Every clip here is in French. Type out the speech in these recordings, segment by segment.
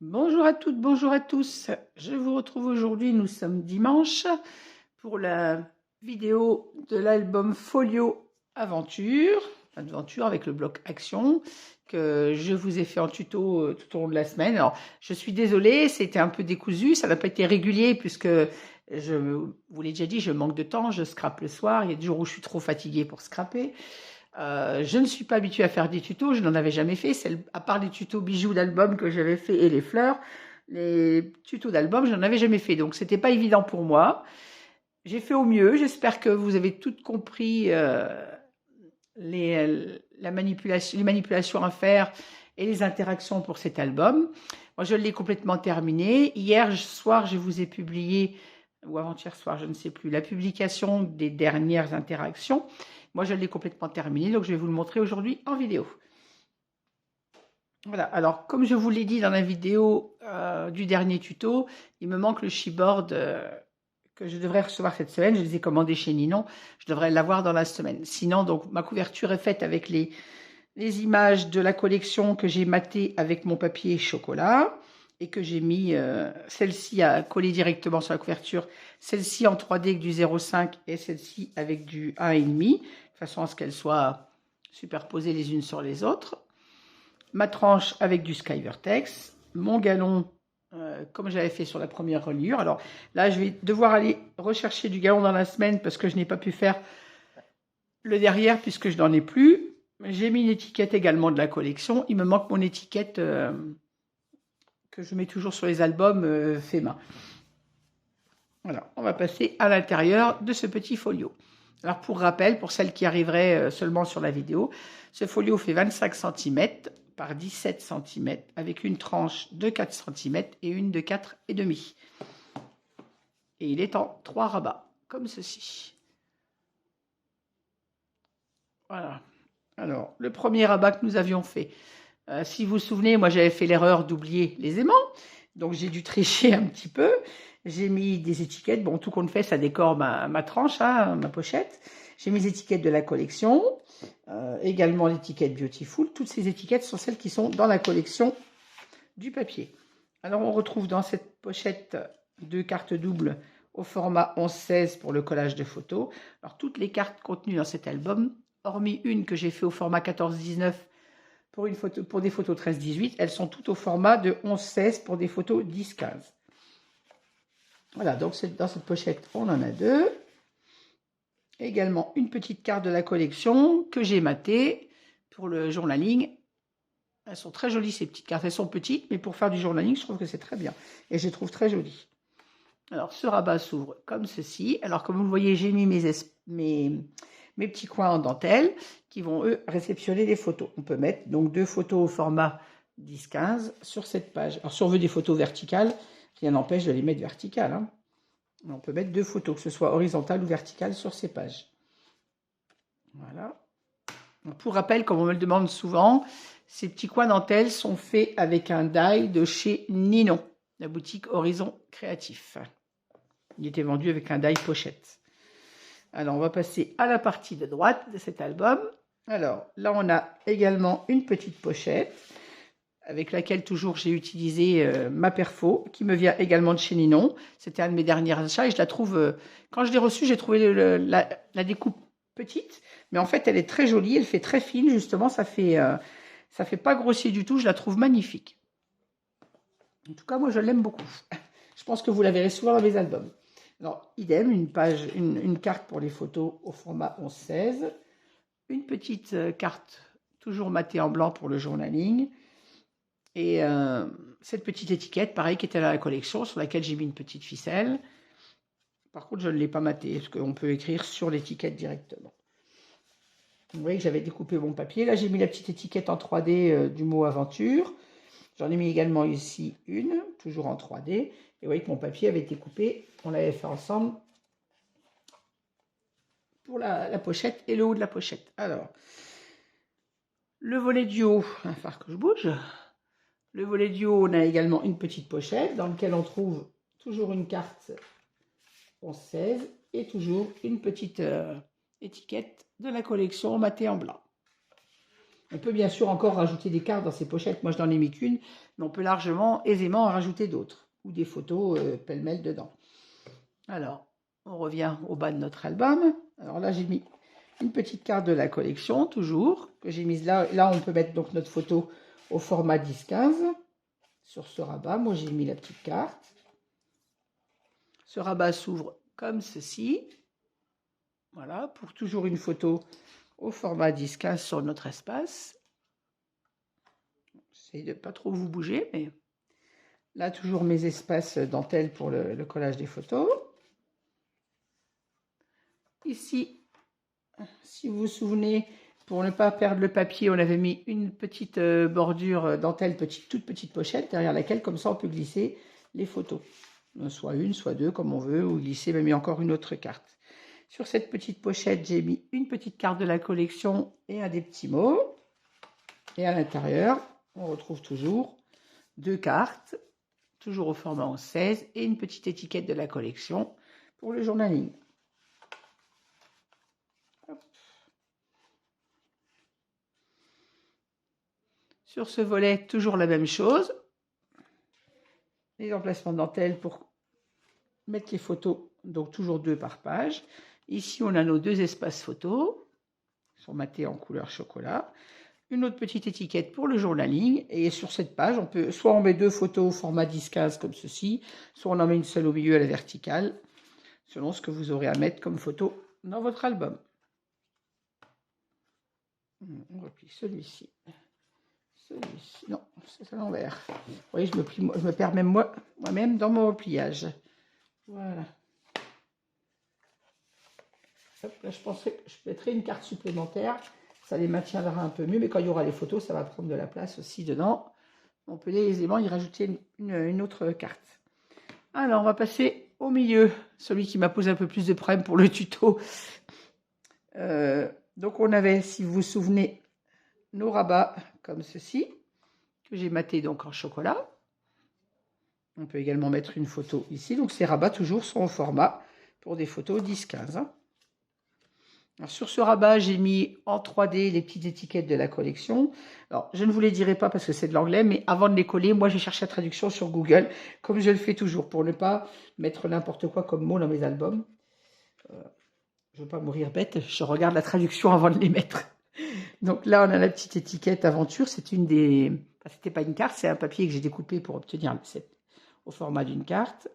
Bonjour à toutes, bonjour à tous. Je vous retrouve aujourd'hui, nous sommes dimanche, pour la vidéo de l'album Folio Aventure, Aventure avec le bloc Action, que je vous ai fait en tuto tout au long de la semaine. Alors, je suis désolée, c'était un peu décousu, ça n'a pas été régulier puisque, je vous l'ai déjà dit, je manque de temps, je scrape le soir, il y a des jours où je suis trop fatiguée pour scraper. Je ne suis pas habituée à faire des tutos, je n'en avais jamais fait, à part les tutos bijoux d'album que j'avais fait et les fleurs, les tutos d'album, je n'en avais jamais fait, donc c'était pas évident pour moi. J'ai fait au mieux, j'espère que vous avez toutes compris les manipulations à faire et les interactions pour cet album. Moi, je l'ai complètement terminé. Hier soir, je vous ai publié, ou avant-hier soir, je ne sais plus, la publication des dernières interactions. Moi, je l'ai complètement terminé, donc je vais vous le montrer aujourd'hui en vidéo. Voilà, alors comme je vous l'ai dit dans la vidéo du dernier tuto, il me manque le chipboard que je devrais recevoir cette semaine. Je les ai commandés chez Ninon, je devrais l'avoir dans la semaine. Sinon, donc ma couverture est faite avec les images de la collection que j'ai matées avec mon papier chocolat et que j'ai mis celle-ci à coller directement sur la couverture, celle-ci en 3D avec du 0,5 et celle-ci avec du 1,5, de façon à ce qu'elles soient superposées les unes sur les autres. Ma tranche avec du Skyvertex, mon galon comme j'avais fait sur la première reliure. Alors là, je vais devoir aller rechercher du galon dans la semaine parce que je n'ai pas pu faire le derrière puisque je n'en ai plus. J'ai mis une étiquette également de la collection. Il me manque mon étiquette que je mets toujours sur les albums fait main. Voilà, on va passer à l'intérieur de ce petit folio. Alors pour rappel, pour celles qui arriveraient seulement sur la vidéo, ce folio fait 25 cm par 17 cm avec une tranche de 4 cm et une de 4,5. Et il est en 3 rabats, comme ceci. Voilà. Alors, le premier rabat que nous avions fait, si vous vous souvenez, moi j'avais fait l'erreur d'oublier les aimants, donc j'ai dû tricher un petit peu. J'ai mis des étiquettes, bon, tout compte fait, ça décore ma tranche, hein, ma pochette. J'ai mis les étiquettes de la collection, également l'étiquette Beautiful. Toutes ces étiquettes sont celles qui sont dans la collection du papier. Alors, on retrouve dans cette pochette deux cartes doubles au format 11-16 pour le collage de photos. Alors, toutes les cartes contenues dans cet album, hormis une que j'ai fait au format 14-19 pour des photos 13-18, elles sont toutes au format de 11-16 pour des photos 10-15. Voilà, donc dans cette pochette, on en a deux. Également une petite carte de la collection que j'ai matée pour le journaling. Elles sont très jolies ces petites cartes, elles sont petites, mais pour faire du journaling, je trouve que c'est très bien. Et je les trouve très jolies. Alors, ce rabat s'ouvre comme ceci. Alors, comme vous le voyez, j'ai mis mes petits coins en dentelle qui vont, eux, réceptionner les photos. On peut mettre donc deux photos au format 10-15 sur cette page. Alors, si on veut des photos verticales, rien n'empêche de les mettre verticales, hein. On peut mettre deux photos, que ce soit horizontales ou verticales, sur ces pages. Voilà. Donc, pour rappel, comme on me le demande souvent, ces petits coins dentelle sont faits avec un die de chez Ninon, la boutique Horizon Créatif. Il était vendu avec un die pochette. Alors, on va passer à la partie de droite de cet album. Alors, là, on a également une petite pochette avec laquelle toujours j'ai utilisé ma perfo, qui me vient également de chez Ninon. C'était un de mes derniers achats et je la trouve, quand je l'ai reçue, j'ai trouvé la découpe petite, mais en fait, elle est très jolie, elle fait très fine, justement, ça fait pas grossier du tout, je la trouve magnifique. En tout cas, moi, je l'aime beaucoup. Je pense que vous la verrez souvent dans mes albums. Alors, idem, une carte pour les photos au format 11-16, une petite carte toujours matée en blanc pour le journaling, et cette petite étiquette, pareil, qui était dans la collection, sur laquelle j'ai mis une petite ficelle. Par contre, je ne l'ai pas matée, parce qu'on peut écrire sur l'étiquette directement. Vous voyez que j'avais découpé mon papier. Là, j'ai mis la petite étiquette en 3D du mot aventure. J'en ai mis également ici une, toujours en 3D. Et vous voyez que mon papier avait été coupé. On l'avait fait ensemble pour la pochette et le haut de la pochette. Alors, le volet du haut, il va falloir que je bouge. Le volet du haut, on a également une petite pochette dans laquelle on trouve toujours une carte 11-16 et toujours une petite étiquette de la collection matée en blanc. On peut bien sûr encore rajouter des cartes dans ces pochettes. Moi, je n'en ai mis qu'une, mais on peut largement, aisément en rajouter d'autres. Ou des photos pêle-mêle dedans. Alors, on revient au bas de notre album. Alors là, j'ai mis une petite carte de la collection, toujours, que j'ai mise là. Là, on peut mettre donc notre photo au format 10-15. Sur ce rabat, moi, j'ai mis la petite carte. Ce rabat s'ouvre comme ceci. Voilà, pour toujours une photo au format 10-15 sur notre espace. J'essaie de ne pas trop vous bouger, mais là, toujours mes espaces dentelle pour le collage des photos. Ici, si vous vous souvenez, pour ne pas perdre le papier, on avait mis une petite bordure dentelle, toute petite pochette, derrière laquelle, comme ça, on peut glisser les photos. Soit une, soit deux, comme on veut, ou glisser même encore une autre carte. Sur cette petite pochette, j'ai mis une petite carte de la collection et un des petits mots. Et à l'intérieur, on retrouve toujours deux cartes, toujours au format 11-16, et une petite étiquette de la collection pour le journaling. Hop. Sur ce volet, toujours la même chose. Les emplacements de dentelle pour mettre les photos, donc toujours 2 par page. Ici, on a nos 2 espaces photos, formatés en couleur chocolat. Une autre petite étiquette pour le journaling. Et sur cette page, on peut soit on met 2 photos au format 10-15 comme ceci, soit on en met une seule au milieu à la verticale, selon ce que vous aurez à mettre comme photo dans votre album. On replie celui-ci. Celui-ci, non, c'est à l'envers. Vous voyez, je me perds même moi-même dans mon repliage. Voilà. Hop, là, je penserais que je mettrai une carte supplémentaire. Ça les maintiendra un peu mieux, mais quand il y aura les photos, ça va prendre de la place aussi dedans. On peut aisément y rajouter une autre carte. Alors, on va passer au milieu, celui qui m'a posé un peu plus de problèmes pour le tuto. Donc, on avait, si vous vous souvenez, nos rabats comme ceci, que j'ai maté donc en chocolat. On peut également mettre une photo ici. Donc, ces rabats, toujours, sont au format pour des photos 10-15. Hein. Alors, sur ce rabat, j'ai mis en 3D les petites étiquettes de la collection. Alors, je ne vous les dirai pas parce que c'est de l'anglais, mais avant de les coller, moi, j'ai cherché la traduction sur Google, comme je le fais toujours, pour ne pas mettre n'importe quoi comme mot dans mes albums. Je ne veux pas mourir bête, je regarde la traduction avant de les mettre. Donc là, on a la petite étiquette aventure. C'est une des... Enfin, c'était pas une carte, c'est un papier que j'ai découpé pour obtenir au format d'une carte.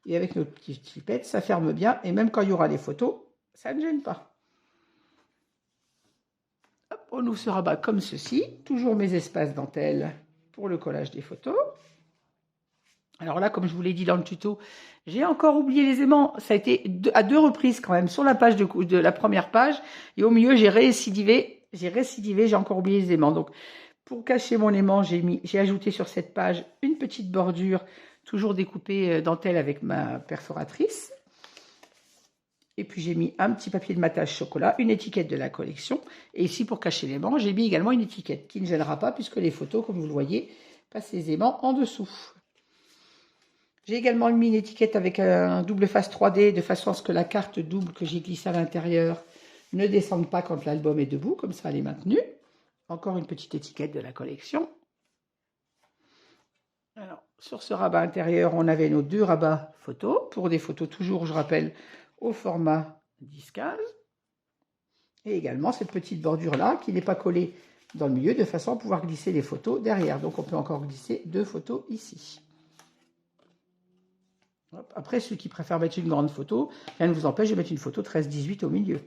Et avec notre petite pipette, ça ferme bien. Et même quand il y aura les photos, ça ne gêne pas. Hop, on ouvre ce rabat comme ceci. Toujours mes espaces dentelle pour le collage des photos. Alors là, comme je vous l'ai dit dans le tuto, j'ai encore oublié les aimants. Ça a été à 2 reprises quand même sur la page de la première page. Et au milieu, j'ai récidivé, j'ai encore oublié les aimants. Donc, pour cacher mon aimant, j'ai ajouté sur cette page une petite bordure, toujours découpée dentelle avec ma perforatrice. Et puis, j'ai mis un petit papier de matage chocolat, une étiquette de la collection. Et ici, pour cacher l'aimant, j'ai mis également une étiquette qui ne gênera pas puisque les photos, comme vous le voyez, passent les aimants en dessous. J'ai également mis une étiquette avec un double face 3D de façon à ce que la carte double que j'ai glissée à l'intérieur ne descende pas quand l'album est debout, comme ça elle est maintenue. Encore une petite étiquette de la collection. Alors, sur ce rabat intérieur, on avait nos 2 rabats photos, pour des photos toujours, je rappelle, au format 10-15. Et également cette petite bordure-là qui n'est pas collée dans le milieu, de façon à pouvoir glisser les photos derrière. Donc on peut encore glisser 2 photos ici. Après, ceux qui préfèrent mettre une grande photo, rien ne vous empêche de mettre une photo 13-18 au milieu.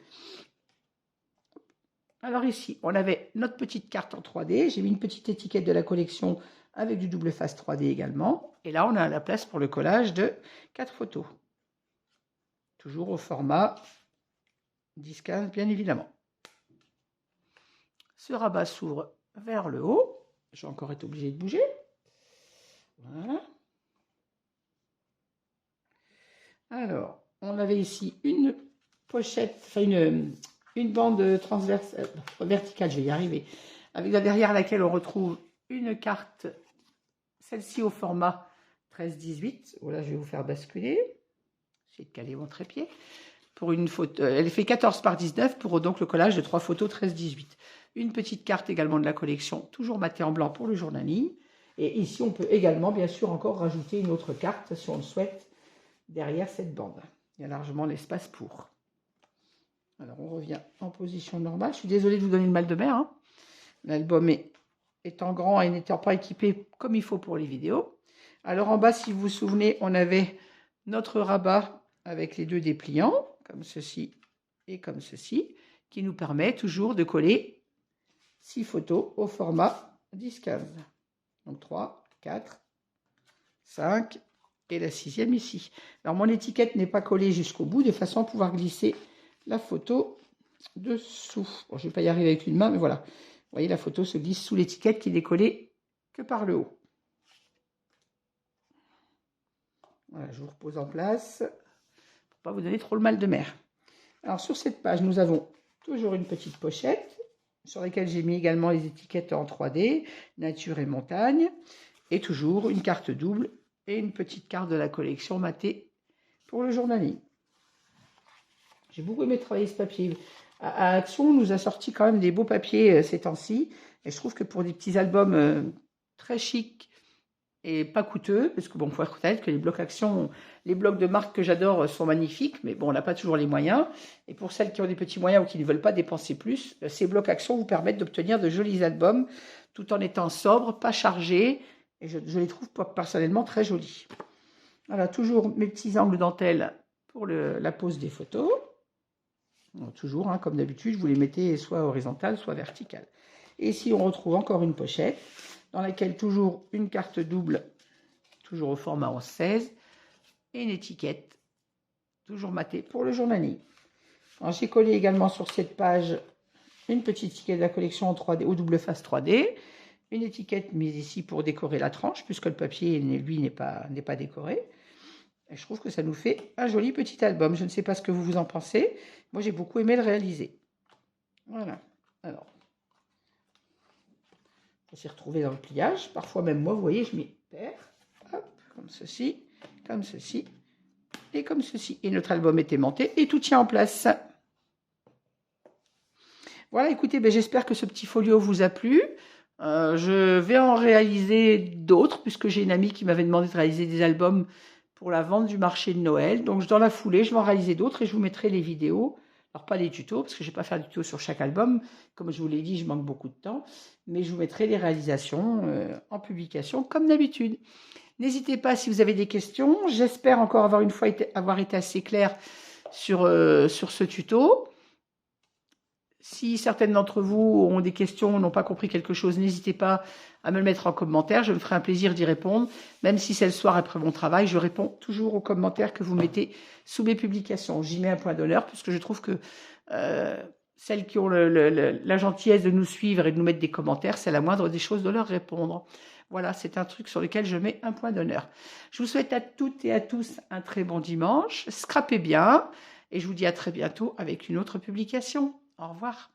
Alors ici, on avait notre petite carte en 3D. J'ai mis une petite étiquette de la collection avec du double face 3D également. Et là, on a la place pour le collage de 4 photos. Toujours au format 10-15, bien évidemment. Ce rabat s'ouvre vers le haut. Je vais encore être obligée de bouger. Voilà. Alors, on avait ici une pochette, enfin une bande transverse, verticale, je vais y arriver, avec derrière laquelle on retrouve une carte, celle-ci au format 13-18. Voilà, je vais vous faire basculer. J'ai de caler mon trépied. Pour une photo, elle fait 14 par 19 pour donc le collage de 3 photos 13-18. Une petite carte également de la collection, toujours matée en blanc pour le journaling. Et ici, on peut également, bien sûr, encore rajouter une autre carte, si on le souhaite, derrière cette bande. Il y a largement l'espace pour. Alors, on revient en position normale. Je suis désolée de vous donner le mal de mer. Hein. L'album étant grand et n'étant pas équipé comme il faut pour les vidéos. Alors, en bas, si vous vous souvenez, on avait notre rabat avec les deux dépliants, comme ceci et comme ceci, qui nous permet toujours de coller 6 photos au format 10-15. Donc 3, 4, 5 et la 6e ici. Alors mon étiquette n'est pas collée jusqu'au bout, de façon à pouvoir glisser la photo dessous. Bon, je ne vais pas y arriver avec une main, mais voilà. Vous voyez, la photo se glisse sous l'étiquette qui n'est collée que par le haut. Voilà, je vous repose en place pour ne pas vous donner trop le mal de mer. Alors sur cette page, nous avons toujours une petite pochette sur laquelle j'ai mis également les étiquettes en 3D, nature et montagne, et toujours une carte double et une petite carte de la collection matée pour le journaling. J'ai beaucoup aimé travailler ce papier. À Action, on nous a sorti quand même des beaux papiers ces temps-ci, et je trouve que pour des petits albums très chics et pas coûteux, parce que bon, il faut reconnaître que les blocs Action, les blocs de marque que j'adore sont magnifiques, mais bon, on n'a pas toujours les moyens. Et pour celles qui ont des petits moyens ou qui ne veulent pas dépenser plus, ces blocs Action vous permettent d'obtenir de jolis albums, tout en étant sobres, pas chargés, et je les trouve personnellement très jolis. Voilà, toujours mes petits angles dentelle pour la pose des photos. Donc, toujours, hein, comme d'habitude, vous les mettez soit horizontales, soit verticales. Et ici, on retrouve encore une pochette, dans laquelle toujours une carte double, toujours au format 11-16, et une étiquette, toujours matée pour le journaling. J'ai collé également sur cette page une petite étiquette de la collection en 3D, au double face 3D, une étiquette mise ici pour décorer la tranche, puisque le papier, lui, n'est pas décoré. Et je trouve que ça nous fait un joli petit album. Je ne sais pas ce que vous en pensez. Moi, j'ai beaucoup aimé le réaliser. Voilà. Alors, on s'y retrouver dans le pliage. Parfois, même moi, vous voyez, je m'y perds. Hop, comme ceci, et comme ceci. Et notre album est aimanté et tout tient en place. Voilà, écoutez, ben, j'espère que ce petit folio vous a plu. Je vais en réaliser d'autres, puisque j'ai une amie qui m'avait demandé de réaliser des albums pour la vente du marché de Noël. Donc, dans la foulée, je vais en réaliser d'autres et je vous mettrai les vidéos. Alors, pas les tutos, parce que je ne vais pas faire du tuto sur chaque album. Comme je vous l'ai dit, je manque beaucoup de temps. Mais je vous mettrai les réalisations en publication, comme d'habitude. N'hésitez pas si vous avez des questions. J'espère encore avoir été assez clair sur ce tuto. Si certaines d'entre vous ont des questions, n'ont pas compris quelque chose, n'hésitez pas à me le mettre en commentaire. Je me ferai un plaisir d'y répondre. Même si c'est le soir après mon travail, je réponds toujours aux commentaires que vous mettez sous mes publications. J'y mets un point d'honneur puisque je trouve que celles qui ont la gentillesse de nous suivre et de nous mettre des commentaires, c'est la moindre des choses de leur répondre. Voilà, c'est un truc sur lequel je mets un point d'honneur. Je vous souhaite à toutes et à tous un très bon dimanche. Scrapez bien et je vous dis à très bientôt avec une autre publication. Au revoir.